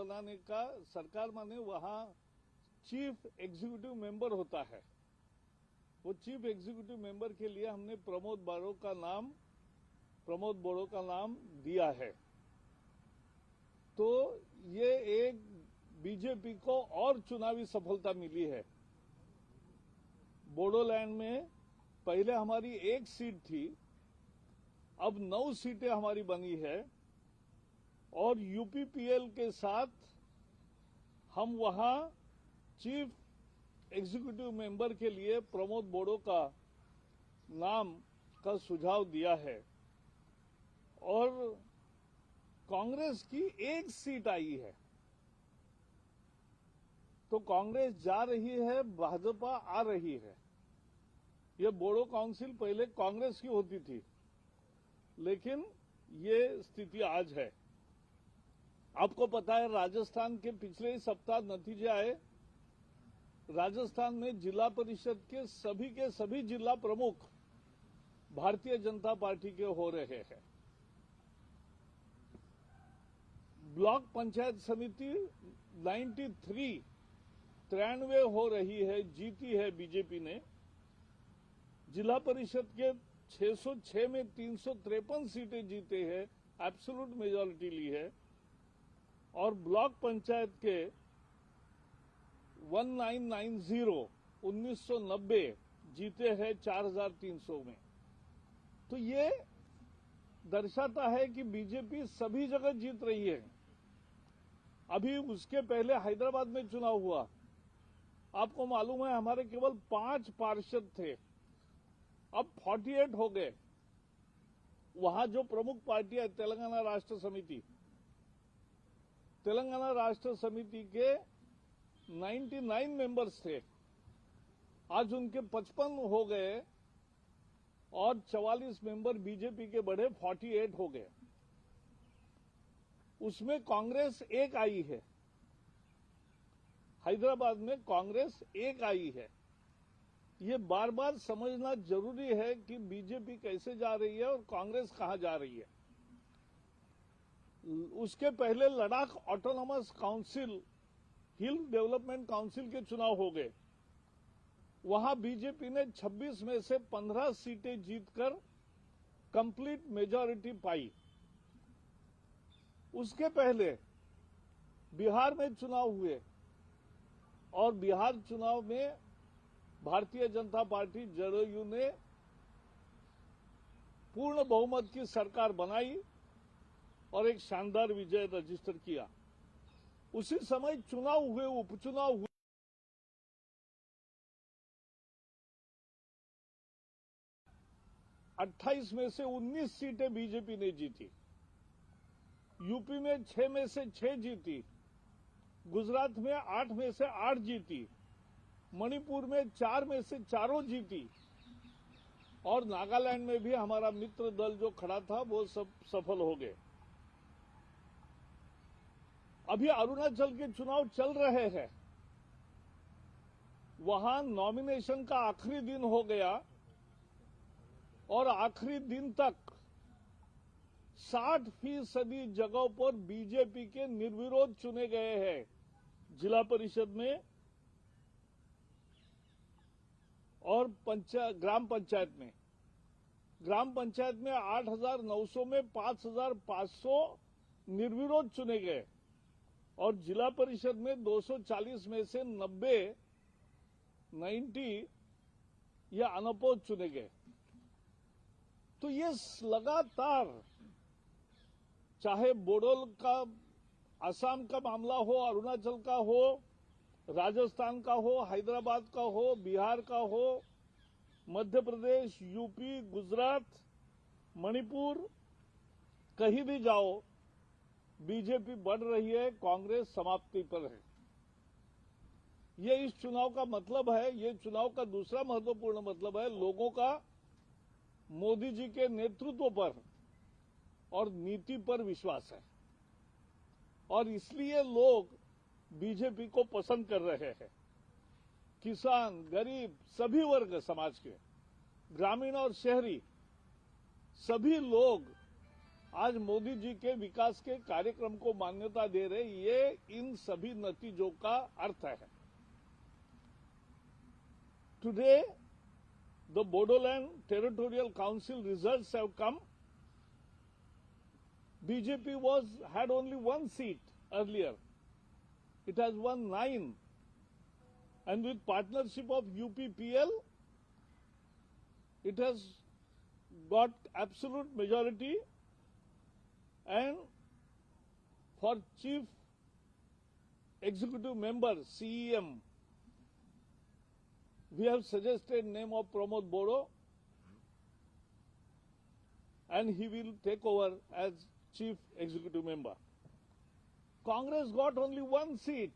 बनाने का, सरकार माने वहां चीफ एग्जीक्यूटिव मेंबर होता है। वो चीफ एग्जीक्यूटिव मेंबर के लिए हमने प्रमोद बोरो का नाम दिया है। तो ये एक बीजेपी को और चुनावी सफलता मिली है। बोडोलैंड में पहले हमारी 1 सीट थी, अब 9 सीटें हमारी बनी है और यूपीपीएल के साथ हम वहां चीफ एग्जीक्यूटिव मेंबर के लिए प्रमोद बोरो का नाम का सुझाव दिया है और कांग्रेस की 1 सीट आई है। तो कांग्रेस जा रही है, भाजपा आ रही है। ये बोडो काउंसिल पहले कांग्रेस की होती थी, लेकिन ये स्थिति आज है। आपको पता है, राजस्थान के पिछले ही सप्ताह नतीजे आए। राजस्थान में जिला परिषद के सभी जिला प्रमुख भारतीय जनता पार्टी के हो रहे हैं। ब्लॉक पंचायत समिति 93 हो रही है, जीती है बीजेपी ने। जिला परिषद के 606 में 353 सीटें जीते हैं, एब्सोल्यूट मेजॉरिटी ली है। और ब्लॉक पंचायत के 1990 जीते हैं 4300 में। तो ये दर्शाता है कि बीजेपी सभी जगह जीत रही है। अभी उसके पहले हैदराबाद में चुनाव हुआ, आपको मालूम है हमारे केवल 5 पार्षद थे, अब 48 हो गए। वहां जो प्रमुख पार्टी है तेलंगाना राष्ट्र समिति के 99 मेंबर्स थे, आज उनके 55 हो गए और 44 मेंबर बीजेपी के बढ़े 48 हो गए। उसमें कांग्रेस 1 आई है, हैदराबाद में कांग्रेस 1 आई है। ये बार बार समझना जरूरी है कि बीजेपी कैसे जा रही है और कांग्रेस कहां जा रही है। उसके पहले लद्दाख ऑटोनॉमस काउंसिल, हिल डेवलपमेंट काउंसिल के चुनाव हो गए। वहां बीजेपी ने 26 में से 15 सीटें जीतकर कंप्लीट मेजॉरिटी पाई। उसके पहले बिहार में चुनाव हुए और बिहार चुनाव में भारतीय जनता पार्टी जदयू ने पूर्ण बहुमत की सरकार बनाई और एक शानदार विजय रजिस्टर किया। उसी समय चुनाव हुए, उपचुनाव हुए। 28 में से 19 सीटें बीजेपी ने जीती। यूपी में 6 में से 6 जीती, गुजरात में 8 में से 8 जीती, मणिपुर में 4 में से 4 जीती और नागालैंड में भी हमारा मित्र दल जो खड़ा था वो सब सफल हो गए। अभी अरुणाचल के चुनाव चल रहे हैं, वहां नॉमिनेशन का आखिरी दिन हो गया और आखिरी दिन तक 60% जगहों पर बीजेपी के निर्विरोध चुने गए हैं जिला परिषद में और ग्राम पंचायत में। ग्राम पंचायत में 8,900 में 5,500 निर्विरोध चुने गए और जिला परिषद में 240 में से 90 या अनपोज चुने गए। तो ये लगातार, चाहे बोडोल का असम का मामला हो, अरुणाचल का हो, राजस्थान का हो, हैदराबाद का हो, बिहार का हो, मध्य प्रदेश, यूपी, गुजरात, मणिपुर, कहीं भी जाओ बीजेपी बढ़ रही है, कांग्रेस समाप्ति पर है। ये इस चुनाव का मतलब है। ये चुनाव का दूसरा महत्वपूर्ण मतलब है लोगों का मोदी जी के नेतृत्व पर और नीति पर विश्वास है और इसलिए लोग बीजेपी को पसंद कर रहे हैं। किसान, गरीब, सभी वर्ग समाज के, ग्रामीण और शहरी, सभी लोग आज मोदी जी के विकास के कार्यक्रम को मान्यता दे रहे, ये इन सभी नतीजों का अर्थ है। Today the Bodoland Territorial Council results have come. BJP had only one seat earlier. It has won 9. And with partnership of UPPL, it has got absolute majority. And for Chief Executive Member, CEM, we have suggested name of Pramod Bodo, and he will take over as Chief Executive Member. Congress got only one seat.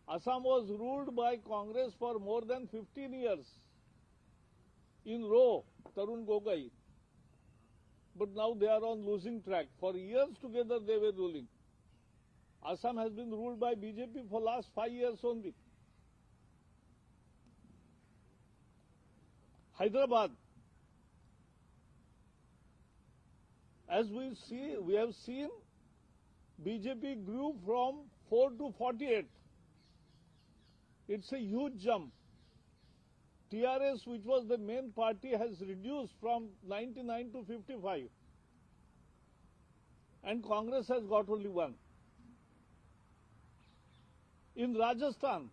Assam was ruled by Congress for more than 15 years in row, Tarun Gogoi. But now they are on losing track. For years together they were ruling. Assam has been ruled by BJP for last 5 years only. Hyderabad, as we have seen, BJP grew from 4 to 48. It's a huge jump. TRS, which was the main party, has reduced from 99 to 55. And Congress has got only one. In Rajasthan,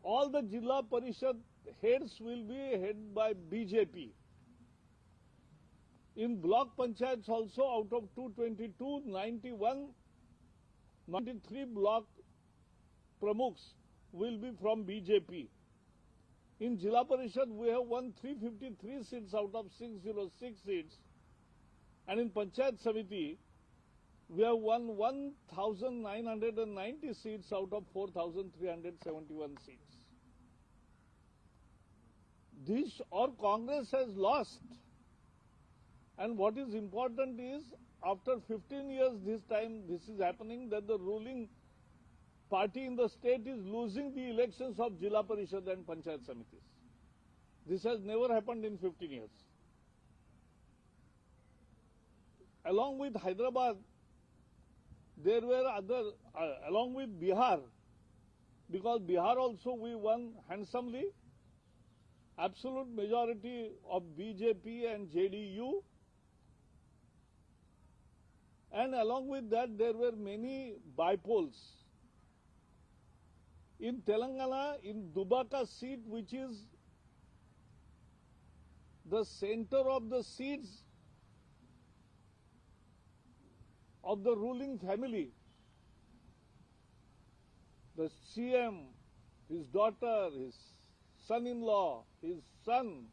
all the Jilla Parishad heads will be headed by BJP. In block panchayats also, out of 222, 93 block pramukhs will be from BJP. In Jilla Parishad, we have won 353 seats out of 606 seats. And in Panchayat Samiti, we have won 1,990 seats out of 4,371 seats. This or Congress has lost. And what is important is, after 15 years this time this is happening, that the ruling party in the state is losing the elections of Jilla Parishad and Panchayat Samitis. This has never happened in 15 years. Along with Hyderabad, there were other, along with Bihar, because Bihar also we won handsomely, absolute majority of BJP and JDU. And along with that, there were many bipolls. In Telangana, in Dubaka seat, which is the center of the seats of the ruling family, the CM, his daughter, his son-in-law, his son,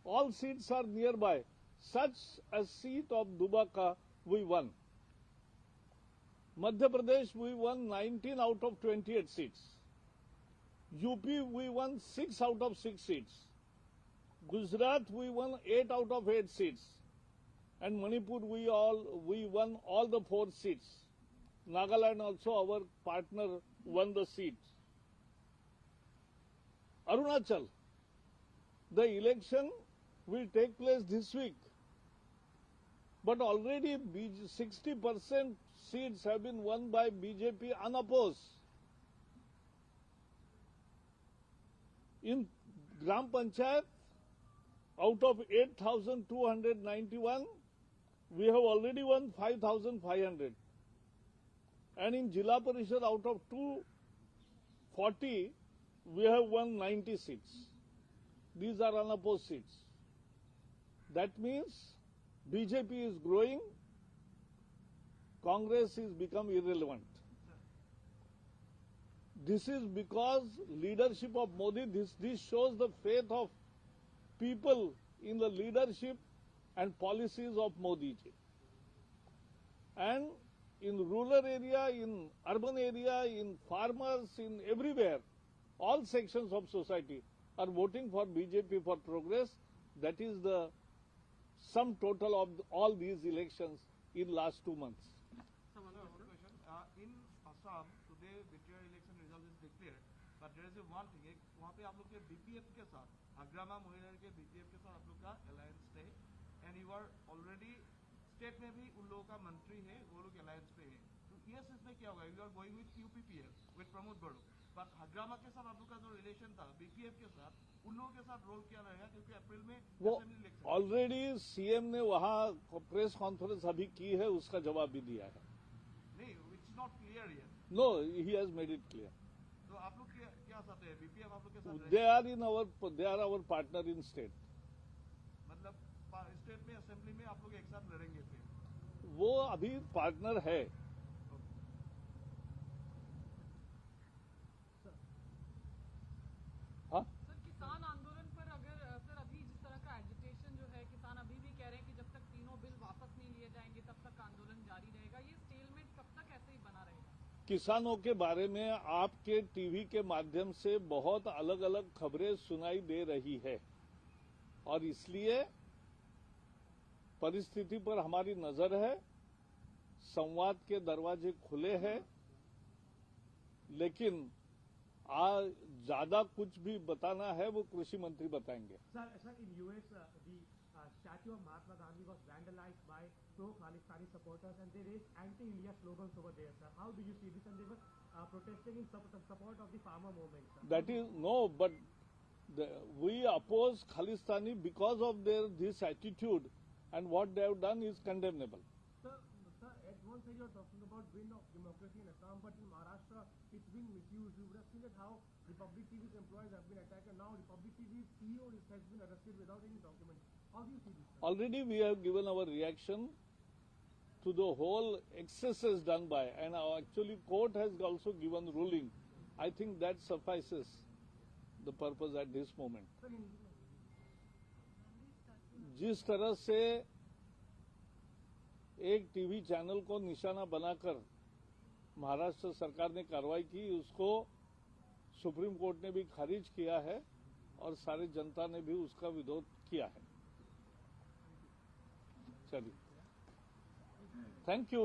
all seats are nearby. Such a seat of Dubaka we won. Madhya Pradesh we won 19 out of 28 seats. UP we won 6 out of 6 seats. Gujarat we won 8 out of 8 seats. And Manipur we won all the 4 seats. Nagaland also, our partner, won the seats. Arunachal, the election will take place this week. But already 60% seats have been won by BJP unopposed. In Gram Panchayat, out of 8,291, we have already won 5,500. And in Jilla Parishad, out of 240, we have won 90 seats. These are unopposed seats. That means BJP is growing, Congress is become irrelevant. This is because leadership of Modi, this shows the faith of people in the leadership and policies of Modi ji. And in rural area, in urban area, in farmers, in everywhere, all sections of society are voting for BJP for progress. That is the sum total of all these elections in last 2 months. Sir, one more question. In Assam, today BTR election result is declared, but there is one thing, वहाँ पे आप लोग के BPF के साथ, अग्रामा महिला के BPF के साथ आप लोग का alliance है, and you are already state में भी उन लोगों का मंत्री है, वो लोग अलायंस पे है, तो यस इसमें क्या होगा, you are going with UPPL with Pramod Boro, पर हग्रामा के साथ आप लोग का जो रिलेशन था बीपीएफ के साथ, उन लोगों के साथ रोल क्या रहेगा, क्योंकि अप्रैल में वो असेंबली इलेक्शन। ऑलरेडी सीएम ने वहां प्रेस कॉन्फ्रेंस अभी की है, उसका जवाब भी दिया है. नहीं, it's not clear yet. No, he has made it clear. तो आप लोग क्या चाहते हैं, बीपीएफ आप लोग के साथ they are our partner in state. मतलब स्टेट में असेंबली में आप लोग एक साथ लड़ेंगे फिर? वो अभी पार्टनर है. हाँ, सर, किसान आंदोलन पर अगर सर अभी जिस तरह का एजिटेशन जो है, किसान अभी भी कह रहे हैं कि जब तक तीनों बिल वापस नहीं लिए जाएंगे तब तक आंदोलन जारी रहेगा, ये स्टेलमेट कब तक ऐसे ही बना रहेगा? किसानों के बारे में आपके टीवी के माध्यम से बहुत अलग अलग खबरें सुनाई दे रही है और इसलिए परिस्थिति पर हमारी नजर है. संवाद के दरवाजे खुले हैं, लेकिन आज ज्यादा कुछ भी बताना है वो कृषि मंत्री बताएंगे. Sir, in US, the statue of Mahatma Gandhi was vandalized by pro-Khalistani supporters, and they raised anti-India slogans over there, sir. How do you see this? And they were protesting in support of the farmer movement, sir. That is no, but we oppose Khalistani because of this attitude, and what they have done is condemnable. Sir, at one side you are talking about win of democracy in Assam, but in Maharashtra it's been misused. You would have seen that how Republic TV's employees have been attacked, and now Republic TV's CEO has been arrested without any documents. How do you see this, sir? Already we have given our reaction to the whole excesses done by, and actually court has also given ruling. I think that suffices the purpose at this moment. Sir, जिस तरह से एक TV channel को निशाना बनाकर महाराष्ट्र सरकार ने कार्रवाई की, उसको सुप्रीम कोर्ट ने भी खारिज किया है और सारी जनता ने भी उसका विरोध किया है. चलिए, थैंक यू.